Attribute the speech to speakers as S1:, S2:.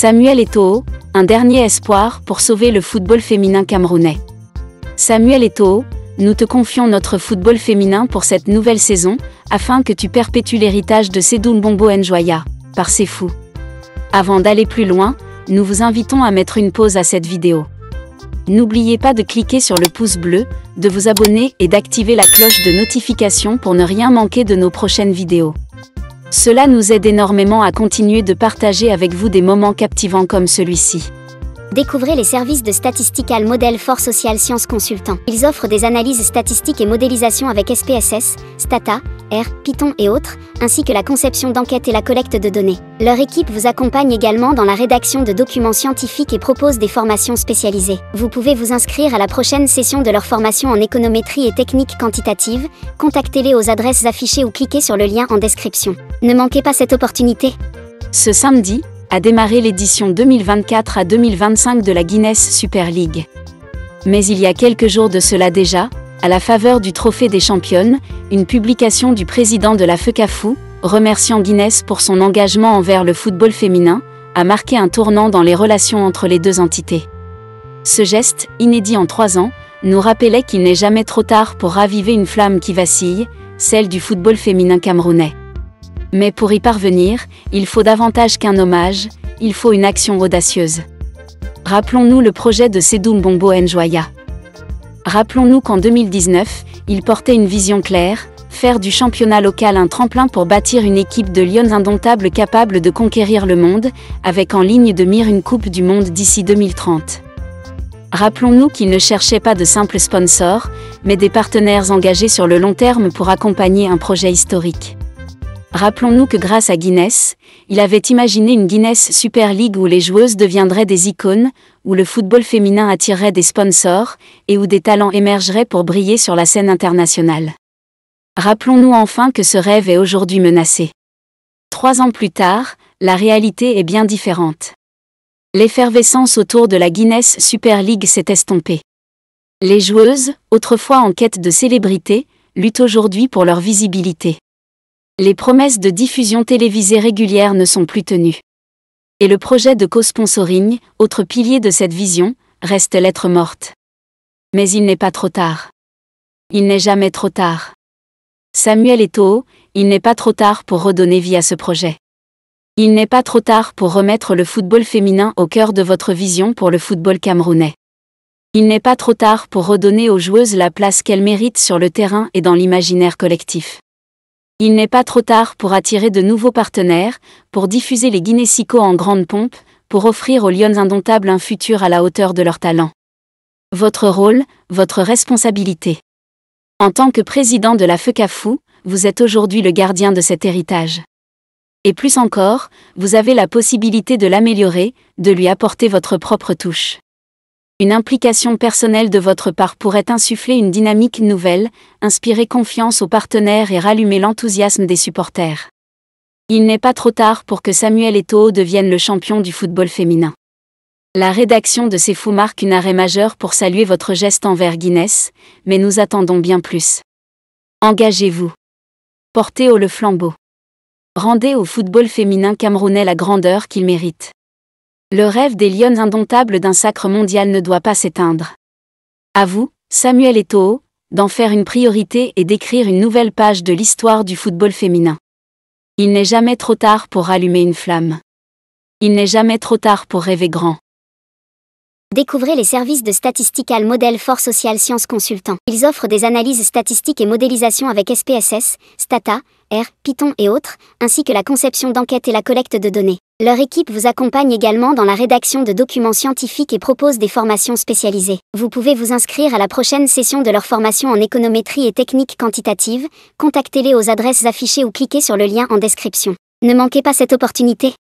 S1: Samuel Eto'o, un dernier espoir pour sauver le football féminin camerounais. Samuel Eto'o, nous te confions notre football féminin pour cette nouvelle saison, afin que tu perpétues l'héritage de Seydou Mbombo Njoya, par Sefou. Avant d'aller plus loin, nous vous invitons à mettre une pause à cette vidéo. N'oubliez pas de cliquer sur le pouce bleu, de vous abonner et d'activer la cloche de notification pour ne rien manquer de nos prochaines vidéos. Cela nous aide énormément à continuer de partager avec vous des moments captivants comme celui-ci.
S2: Découvrez les services de Statistical Model for Social Science Consultant. Ils offrent des analyses statistiques et modélisation avec SPSS, Stata, R, Python et autres, ainsi que la conception d'enquêtes et la collecte de données. Leur équipe vous accompagne également dans la rédaction de documents scientifiques et propose des formations spécialisées. Vous pouvez vous inscrire à la prochaine session de leur formation en économétrie et techniques quantitatives. Contactez-les aux adresses affichées ou cliquez sur le lien en description. Ne manquez pas cette opportunité.
S1: Ce samedi, a démarré l'édition 2024 à 2025 de la Guinness Super League. Mais il y a quelques jours de cela déjà, à la faveur du Trophée des Championnes, une publication du président de la FECAFOOT, remerciant Guinness pour son engagement envers le football féminin, a marqué un tournant dans les relations entre les deux entités. Ce geste, inédit en 3 ans, nous rappelait qu'il n'est jamais trop tard pour raviver une flamme qui vacille, celle du football féminin camerounais. Mais pour y parvenir, il faut davantage qu'un hommage, il faut une action audacieuse. Rappelons-nous le projet de Seydou Mbombo Njoya. Rappelons-nous qu'en 2019, il portait une vision claire, faire du championnat local un tremplin pour bâtir une équipe de lions indomptables capable de conquérir le monde, avec en ligne de mire une Coupe du Monde d'ici 2030. Rappelons-nous qu'il ne cherchait pas de simples sponsors, mais des partenaires engagés sur le long terme pour accompagner un projet historique. Rappelons-nous que grâce à Guinness, il avait imaginé une Guinness Super League où les joueuses deviendraient des icônes, où le football féminin attirerait des sponsors, et où des talents émergeraient pour briller sur la scène internationale. Rappelons-nous enfin que ce rêve est aujourd'hui menacé. 3 ans plus tard, la réalité est bien différente. L'effervescence autour de la Guinness Super League s'est estompée. Les joueuses, autrefois en quête de célébrité, luttent aujourd'hui pour leur visibilité. Les promesses de diffusion télévisée régulière ne sont plus tenues. Et le projet de co-sponsoring, autre pilier de cette vision, reste lettre morte. Mais il n'est pas trop tard. Il n'est jamais trop tard. Samuel Eto'o, il n'est pas trop tard pour redonner vie à ce projet. Il n'est pas trop tard pour remettre le football féminin au cœur de votre vision pour le football camerounais. Il n'est pas trop tard pour redonner aux joueuses la place qu'elles méritent sur le terrain et dans l'imaginaire collectif. Il n'est pas trop tard pour attirer de nouveaux partenaires, pour diffuser les Guinnessico en grande pompe, pour offrir aux lions indomptables un futur à la hauteur de leur talent. Votre rôle, votre responsabilité. En tant que président de la FECAFOOT, vous êtes aujourd'hui le gardien de cet héritage. Et plus encore, vous avez la possibilité de l'améliorer, de lui apporter votre propre touche. Une implication personnelle de votre part pourrait insuffler une dynamique nouvelle, inspirer confiance aux partenaires et rallumer l'enthousiasme des supporters. Il n'est pas trop tard pour que Samuel Eto'o devienne le champion du football féminin. La rédaction de Sefou marque un arrêt majeur pour saluer votre geste envers Guinness, mais nous attendons bien plus. Engagez-vous. Portez haut le flambeau. Rendez au football féminin camerounais la grandeur qu'il mérite. Le rêve des lions indomptables d'un sacre mondial ne doit pas s'éteindre. À vous, Samuel Eto'o, d'en faire une priorité et d'écrire une nouvelle page de l'histoire du football féminin. Il n'est jamais trop tard pour rallumer une flamme. Il n'est jamais trop tard pour rêver grand.
S2: Découvrez les services de Statistical Model for Social Science Consultant. Ils offrent des analyses statistiques et modélisation avec SPSS, Stata, R, Python et autres, ainsi que la conception d'enquêtes et la collecte de données. Leur équipe vous accompagne également dans la rédaction de documents scientifiques et propose des formations spécialisées. Vous pouvez vous inscrire à la prochaine session de leur formation en économétrie et techniques quantitatives. Contactez-les aux adresses affichées ou cliquez sur le lien en description. Ne manquez pas cette opportunité.